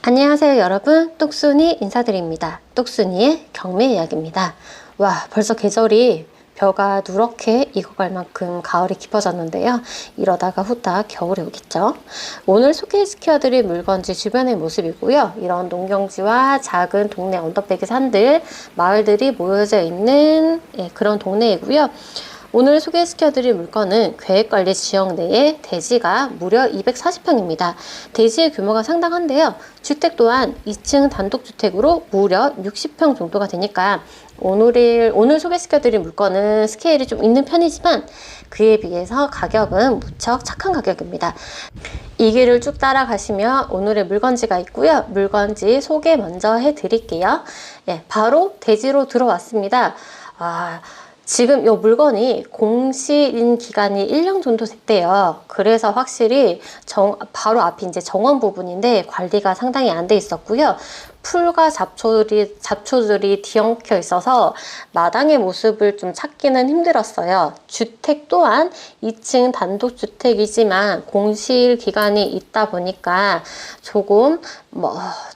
안녕하세요 여러분, 똑순이 인사드립니다. 똑순이의 경매 이야기입니다. 와, 벌써 계절이 벼가 누렇게 익어갈 만큼 가을이 깊어졌는데요. 이러다가 후딱 겨울이 오겠죠. 오늘 소개시켜드릴 물건지 주변의 모습이고요. 이런 농경지와 작은 동네 언덕배기 산들, 마을들이 모여져 있는 그런 동네이고요. 오늘 소개시켜드릴 물건은 계획관리지역 내에 대지가 무려 240평입니다. 대지의 규모가 상당한데요. 주택 또한 2층 단독주택으로 무려 60평 정도가 되니까 오늘 소개시켜드릴 물건은 스케일이 좀 있는 편이지만 그에 비해서 가격은 무척 착한 가격입니다. 이 길을 쭉 따라가시면 오늘의 물건지가 있고요. 물건지 소개 먼저 해드릴게요. 바로 대지로 들어왔습니다. 지금 이 물건이 공시인 기간이 1년 정도 됐대요. 그래서 확실히 바로 앞이 이제 정원 부분인데 관리가 상당히 안 돼 있었고요. 풀과 잡초들이 뒤엉켜 있어서 마당의 모습을 좀 찾기는 힘들었어요. 주택 또한 2층 단독주택이지만 공시일 기간이 있다 보니까 조금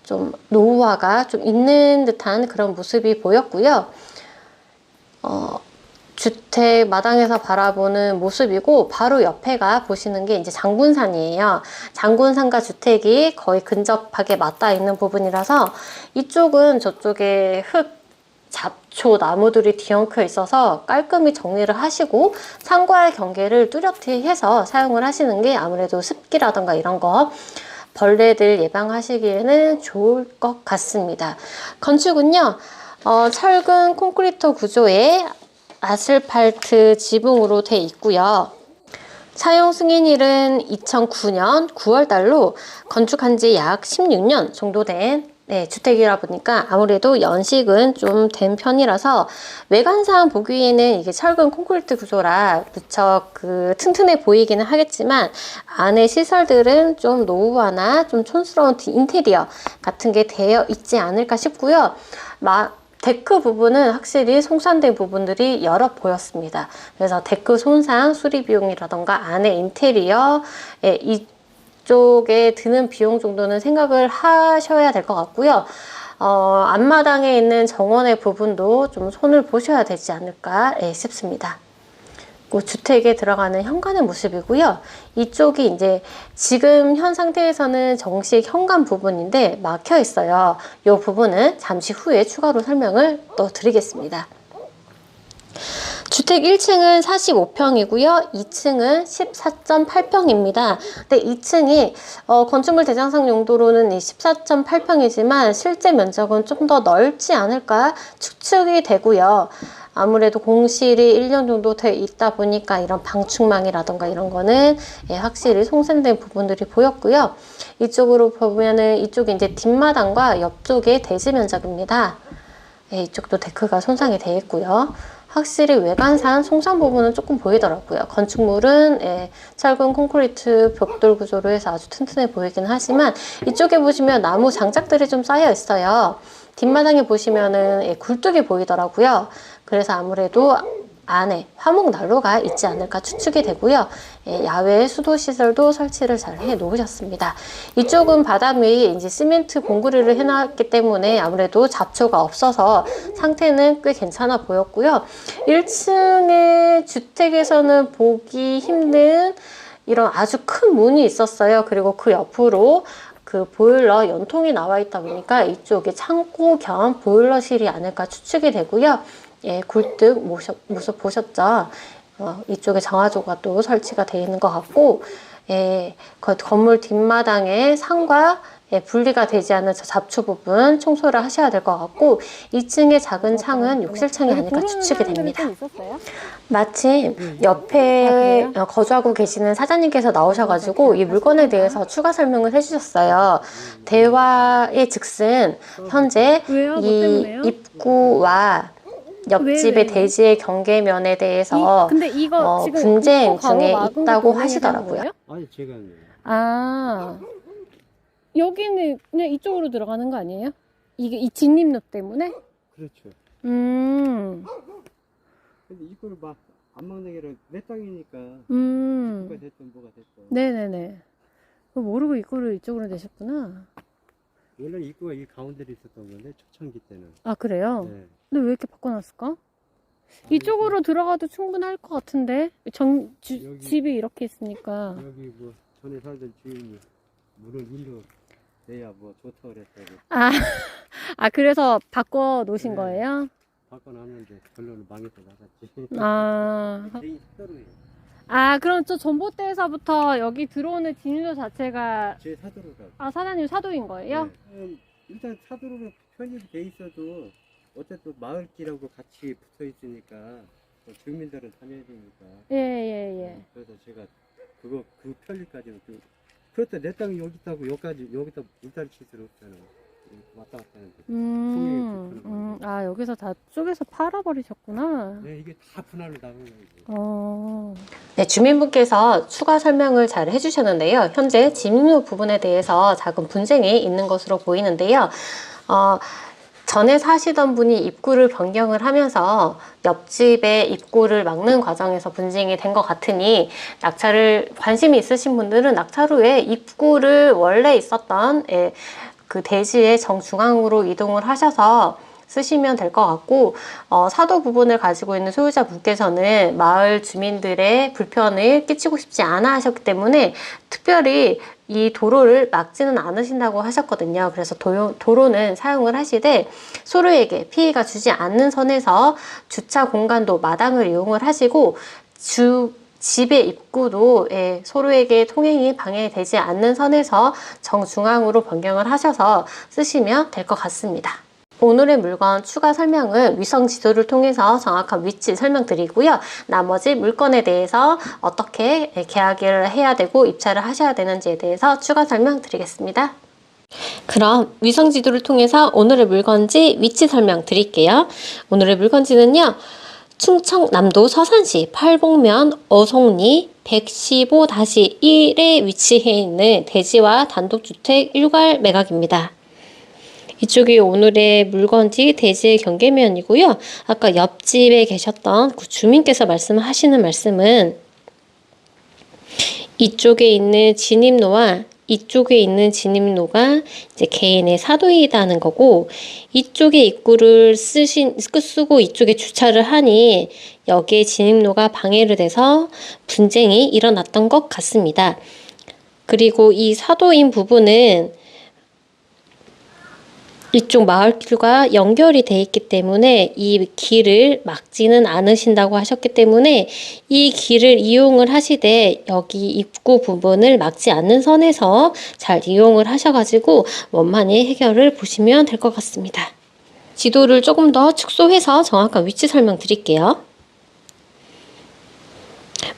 좀 노후화가 좀 있는 듯한 그런 모습이 보였고요. 주택 마당에서 바라보는 모습이고 바로 옆에가 보시는 게 이제 장군산이에요. 장군산과 주택이 거의 근접하게 맞닿아 있는 부분이라서 이쪽은 저쪽에 흙, 잡초, 나무들이 뒤엉켜 있어서 깔끔히 정리를 하시고 산과의 경계를 뚜렷이 해서 사용을 하시는 게 아무래도 습기라던가 이런 거 벌레들 예방하시기에는 좋을 것 같습니다. 건축은요. 철근 콘크리트 구조의 아스팔트 지붕으로 돼 있고요. 사용 승인일은 2009년 9월달로 건축한 지 약 16년 정도 된 주택이라 보니까 아무래도 연식은 좀 된 편이라서 외관상 보기에는 이게 철근 콘크리트 구조라 무척 튼튼해 보이기는 하겠지만 안에 시설들은 좀 노후화나 좀 촌스러운 인테리어 같은 게 되어 있지 않을까 싶고요. 데크 부분은 확실히 손상된 부분들이 여러 보였습니다. 그래서 데크 손상 수리 비용이라던가 안에 인테리어 이쪽에 드는 비용 정도는 생각을 하셔야 될 것 같고요. 앞마당에 있는 정원의 부분도 좀 손을 보셔야 되지 않을까 싶습니다. 주택에 들어가는 현관의 모습이고요. 이쪽이 이제 지금 현 상태에서는 정식 현관 부분인데 막혀 있어요. 이 부분은 잠시 후에 추가로 설명을 또 드리겠습니다. 주택 1층은 45평이고요. 2층은 14.8평입니다. 근데 2층이 건축물 대장상 용도로는 14.8평이지만 실제 면적은 좀 더 넓지 않을까 추측이 되고요. 아무래도 공실이 1년 정도 돼 있다 보니까 이런 방충망이라던가 이런 거는 확실히 송생된 부분들이 보였고요. 이쪽으로 보면은 이쪽이 이제 뒷마당과 옆쪽의 대지 면적입니다. 이쪽도 데크가 손상이 되어 있고요. 확실히 외관상 송상 부분은 조금 보이더라고요. 건축물은 철근 콘크리트 벽돌 구조로 해서 아주 튼튼해 보이긴 하지만 이쪽에 보시면 나무 장작들이 좀 쌓여 있어요. 뒷마당에 보시면은 굴뚝이 보이더라고요. 그래서 아무래도 안에 화목 난로가 있지 않을까 추측이 되고요. 야외 수도 시설도 설치를 잘 해 놓으셨습니다. 이쪽은 바닥 위에 이제 시멘트 공구리를 해놨기 때문에 아무래도 잡초가 없어서 상태는 꽤 괜찮아 보였고요. 1층의 주택에서는 보기 힘든 이런 아주 큰 문이 있었어요. 그리고 그 옆으로 보일러 연통이 나와 있다 보니까 이쪽에 창고 겸 보일러실이 아닐까 추측이 되고요. 굴뚝 모습 보셨죠? 이쪽에 정화조가 또 설치가 되어 있는 것 같고, 건물 뒷마당에 상과 분리가 되지 않은 저 잡초 부분 청소를 하셔야 될 것 같고 2층의 작은 창은 욕실창이 아닐까 추측이 됩니다. 마침 옆에 거주하고 계시는 사장님께서 나오셔가지고 이 물건에 대해서 추가 설명을 해주셨어요. 대화의 즉슨 현재 이 입구와 옆집의 대지의 경계면에 대해서 근데 이거 지금 분쟁 가로 중에 막은 있다고 게 하시더라고요. 아니 제가 여기는 그냥 이쪽으로 들어가는 거 아니에요? 이게 이 진입로 때문에? 그렇죠. 음. 근데 이걸 막 안 막는 게 아니라 내 땅이니까 누가 됐든 뭐가 됐든. 네네네. 그거 모르고 이거를 이쪽으로 내셨구나. 원래 입구가 이 가운데로 있었던 건데 초창기 때는. 아, 그래요? 네. 근데 왜 이렇게 바꿔놨을까? 이쪽으로 들어가도 충분할 것 같은데 여기- 집이 이렇게 있으니까. 여기 뭐 전에 살던 주인이 문을 일로 내야 뭐 좋다 그랬다고 아, 아 그래서 바꿔 놓으신 네. 거예요? 바꿔놨는데 결론은 망해서 나갔지. 아, 개인 사도로예요. 아 그럼 저 전봇대에서부터 여기 들어오는 진로 자체가 제 사도로가. 아 사장님 사도인 거예요? 네. 일단 사도로는 편입이 돼 있어도 어쨌든 마을길하고 같이 붙어 있으니까 주민들은 다녀야 되니까. 예. 그래서 제가 그 편리까지는 그렇다 내 땅이 여기 있다고 여기다 물다리 칠 수는 없잖아. 왔다 갔다 하는데. 아 여기서 다 쪼개서 팔아버리셨구나. 네, 이게 다 분할로 나간 거지. 네, 주민분께서 추가 설명을 잘 해주셨는데요. 현재 집로 부분에 대해서 작은 분쟁이 있는 것으로 보이는데요. 전에 사시던 분이 입구를 변경을 하면서 옆집의 입구를 막는 과정에서 분쟁이 된 것 같으니 낙차를 관심이 있으신 분들은 낙차로에 입구를 원래 있었던 그 대지의 정중앙으로 이동을 하셔서 쓰시면 될 것 같고, 사도 부분을 가지고 있는 소유자분께서는 마을 주민들의 불편을 끼치고 싶지 않아 하셨기 때문에 특별히 이 도로를 막지는 않으신다고 하셨거든요. 그래서 도로는 사용을 하시되 서로에게 피해가 주지 않는 선에서 주차 공간도 마당을 이용을 하시고 집의 입구도 서로에게 통행이 방해되지 않는 선에서 정중앙으로 변경을 하셔서 쓰시면 될 것 같습니다. 오늘의 물건 추가 설명은 위성 지도를 통해서 정확한 위치 설명드리고요. 나머지 물건에 대해서 어떻게 계약을 해야 되고 입찰을 하셔야 되는지에 대해서 추가 설명드리겠습니다. 그럼 위성 지도를 통해서 오늘의 물건지 위치 설명 드릴게요. 오늘의 물건지는요. 충청남도 서산시 팔봉면 어송리 115-1에 위치해 있는 대지와 단독주택 일괄 매각입니다. 이쪽이 오늘의 물건지 대지의 경계면이고요. 아까 옆집에 계셨던 그 주민께서 말씀하시는 말씀은 이쪽에 있는 진입로와 이쪽에 있는 진입로가 이제 개인의 사도이다는 거고, 이쪽에 입구를 쓰고 이쪽에 주차를 하니 여기에 진입로가 방해를 돼서 분쟁이 일어났던 것 같습니다. 그리고 이 사도인 부분은 이쪽 마을길과 연결이 돼 있기 때문에 이 길을 막지는 않으신다고 하셨기 때문에 이 길을 이용을 하시되 여기 입구 부분을 막지 않는 선에서 잘 이용을 하셔가지고 원만히 해결을 보시면 될 것 같습니다. 지도를 조금 더 축소해서 정확한 위치 설명 드릴게요.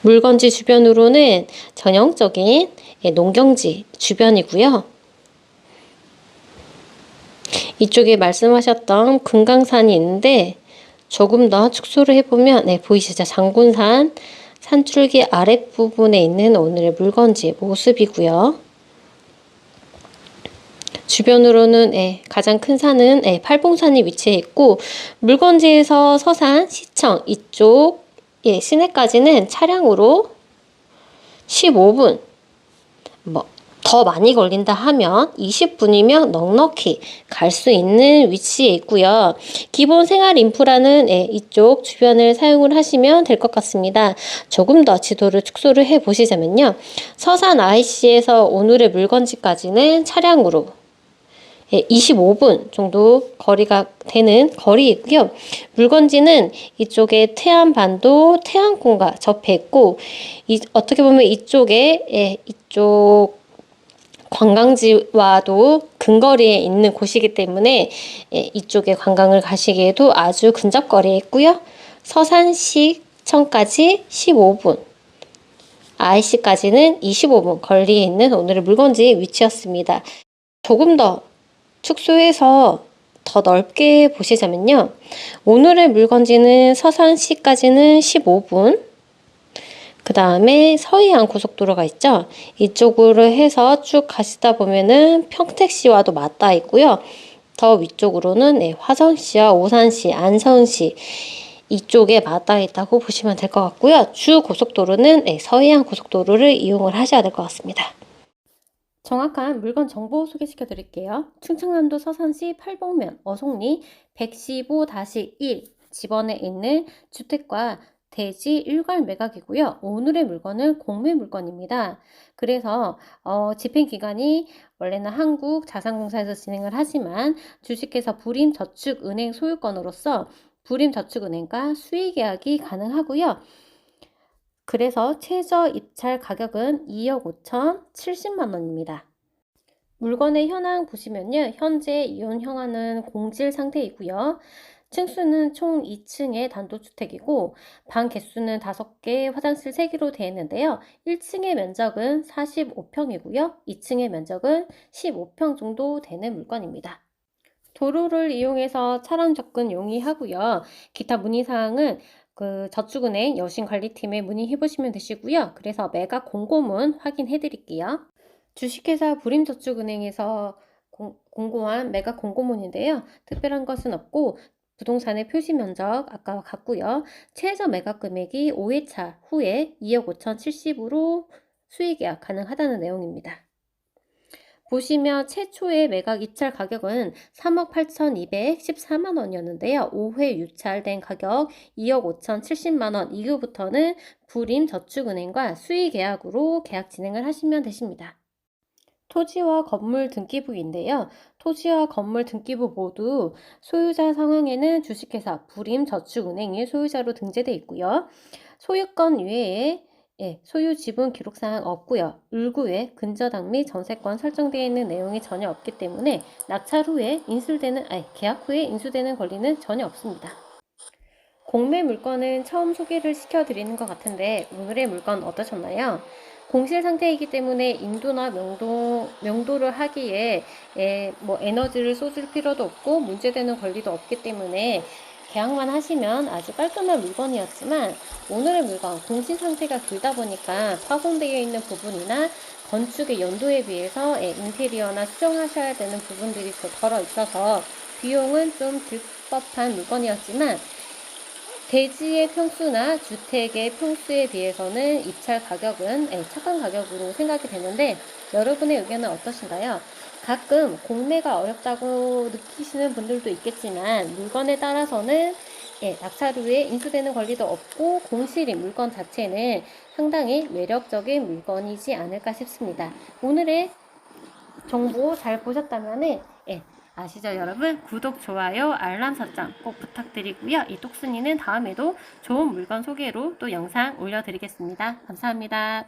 물건지 주변으로는 전형적인 농경지 주변이고요. 이쪽에 말씀하셨던 금강산이 있는데 조금 더 축소를 해보면 보이시죠? 장군산 산줄기 아랫부분에 있는 오늘의 물건지 모습이고요. 주변으로는 가장 큰 산은 팔봉산이 위치해 있고, 물건지에서 서산, 시청 이쪽 시내까지는 차량으로 15분, 더 많이 걸린다 하면 20분이면 넉넉히 갈 수 있는 위치에 있고요. 기본 생활 인프라는 이쪽 주변을 사용을 하시면 될 것 같습니다. 조금 더 지도를 축소를 해 보시자면요. 서산 IC에서 오늘의 물건지까지는 차량으로 25분 정도 거리가 되는 거리이고요. 물건지는 이쪽에 태안반도 태안宫과 접해 있고, 어떻게 보면 이쪽에 이쪽 관광지와도 근거리에 있는 곳이기 때문에 이쪽에 관광을 가시기에도 아주 근접거리에 있고요. 서산시청까지 15분, IC까지는 25분 거리에 있는 오늘의 물건지 위치였습니다. 조금 더 축소해서 더 넓게 보시자면요. 오늘의 물건지는 서산시까지는 15분, 그 다음에 서해안 고속도로가 있죠. 이쪽으로 해서 쭉 가시다 보면은 평택시와도 맞닿아 있고요. 더 위쪽으로는 화성시와 오산시, 안성시 이쪽에 맞닿아 있다고 보시면 될 것 같고요. 주 고속도로는 서해안 고속도로를 이용을 하셔야 될 것 같습니다. 정확한 물건 정보 소개시켜 드릴게요. 충청남도 서산시 팔봉면 어송리 115-1 집원에 있는 주택과 대지 일괄 매각이고요. 오늘의 물건은 공매 물건입니다. 그래서 집행기관이 원래는 한국자산공사에서 진행을 하지만 주식회사 부림저축은행 소유권으로서 부림저축은행과 수의계약이 가능하고요. 그래서 최저 입찰 가격은 2억 5,070만 원입니다. 물건의 현황 보시면요. 현재 이혼 형안은 공실 상태이고요. 층수는 총 2층의 단독주택이고 방 개수는 5개, 화장실 3개로 되어 있는데요. 1층의 면적은 45평이고요. 2층의 면적은 15평 정도 되는 물건입니다. 도로를 이용해서 차량 접근 용이하고요. 기타 문의사항은 저축은행 여신관리팀에 문의해 보시면 되시고요. 그래서 매각 공고문 확인해 드릴게요. 주식회사 부림저축은행에서 공고한 매각 공고문인데요. 특별한 것은 없고 부동산의 표시 면적 아까와 같고요. 최저 매각 금액이 5회차 후에 2억 5,070으로 수의계약 가능하다는 내용입니다. 보시면 최초의 매각 입찰 가격은 3억 8,214만 원이었는데요. 5회 유찰된 가격 2억 5,070만 원 이후부터는 부림저축은행과 수의계약으로 계약 진행을 하시면 되십니다. 토지와 건물 등기부인데요. 토지와 건물 등기부 모두 소유자 상황에는 주식회사 부림저축은행이 소유자로 등재되어 있고요. 소유권 외에 소유 지분 기록사항 없고요. 을구에 근저당 및 전세권 설정되어 있는 내용이 전혀 없기 때문에 낙찰 후에 계약 후에 인수되는 권리는 전혀 없습니다. 공매 물건은 처음 소개를 시켜드리는 것 같은데 오늘의 물건 어떠셨나요? 공실 상태이기 때문에 인도나 명도를 하기에 에너지를 쏟을 필요도 없고 문제되는 권리도 없기 때문에 계약만 하시면 아주 깔끔한 물건이었지만 오늘의 물건 공실 상태가 길다 보니까 파손되어 있는 부분이나 건축의 연도에 비해서 인테리어나 수정하셔야 되는 부분들이 덜어 있어서 비용은 좀 들 법한 물건이었지만 대지의 평수나 주택의 평수에 비해서는 입찰 가격은 착한 가격으로 생각이 되는데 여러분의 의견은 어떠신가요? 가끔 공매가 어렵다고 느끼시는 분들도 있겠지만 물건에 따라서는 낙찰 후에 인수되는 권리도 없고 공실인 물건 자체는 상당히 매력적인 물건이지 않을까 싶습니다. 오늘의 정보 잘 보셨다면 아시죠 여러분? 구독, 좋아요, 알람 설정 꼭 부탁드리고요. 이 똑순이는 다음에도 좋은 물건 소개로 또 영상 올려드리겠습니다. 감사합니다.